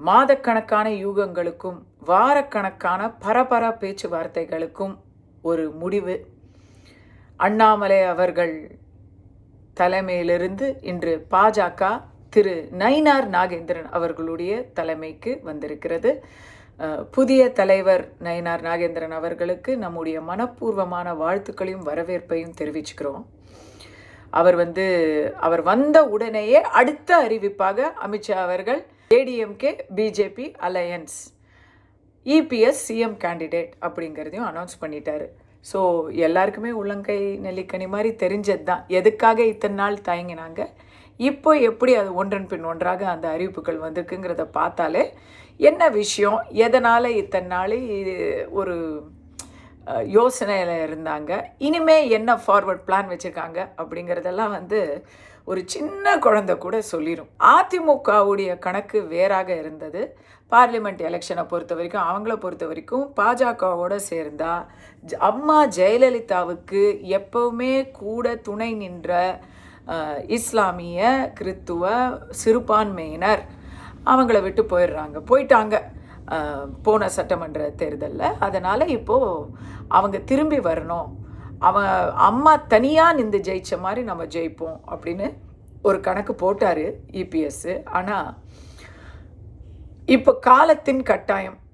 மாதக்கணக்கான யூகங்களுக்கும் வாரக்கணக்கான பரபர பேச்சுவார்த்தைகளுக்கும் ஒரு முடிவு. அண்ணாமலை அவர்கள் தலைமையிலிருந்து இன்று பாஜக திரு நயினார் நாகேந்திரன் அவர்களுடைய தலைமைக்கு வந்திருக்கிறது. புதிய தலைவர் நயினார் நாகேந்திரன் அவர்களுக்கு நம்முடைய மனப்பூர்வமான வாழ்த்துக்களையும் வரவேற்பையும் தெரிவிச்சுக்கிறோம். அவர் வந்த உடனேயே அடுத்த அறிவிப்பாக அமித்ஷா அவர்கள் ADMK BJP alliance EPS CM candidate அப்படிங்கிறதையும் அனௌன்ஸ் பண்ணிட்டாரு. ஸோ எல்லாருக்குமே உள்ளங்கை நெல்லிக்கனி மாதிரி தெரிஞ்சது தான் எதுக்காக இத்தனை நாள் தயங்கினாங்க. இப்போ எப்படி அது ஒன்றன் பின் ஒன்றாக அந்த அறிவிப்புகள் வந்திருக்குங்கிறத பார்த்தாலே என்ன விஷயம், எதனால் இத்தனை நாள் ஒரு யோசனையில் இருந்தாங்க, இனிமே என்ன ஃபார்வர்ட் பிளான் வச்சுருக்காங்க அப்படிங்கிறதெல்லாம் ஒரு சின்ன குழந்தை கூட சொல்லிடும். அதிமுகவுடைய கணக்கு வேறாக இருந்தது. பார்லிமெண்ட் எலெக்ஷனை பொறுத்த வரைக்கும், அவங்கள பொறுத்த வரைக்கும் பாஜகவோடு சேர்ந்தா அம்மா ஜெயலலிதாவுக்கு எப்போவுமே கூட துணை நின்ற இஸ்லாமிய கிறித்துவ சிறுபான்மையினர் அவங்கள விட்டு போயிட்டாங்க போன சட்டமன்ற தேர்தலில். அதனால் இப்போது அவங்க திரும்பி வரணும், அம்மா தனியாக நின்று ஜெயித்த மாதிரி நம்ம ஜெயிப்போம் அப்படின்னு ஒரு கணக்கு போட்டார் இபிஎஸ். ஆனால் இப்போ காலத்தின் கட்டாயம்,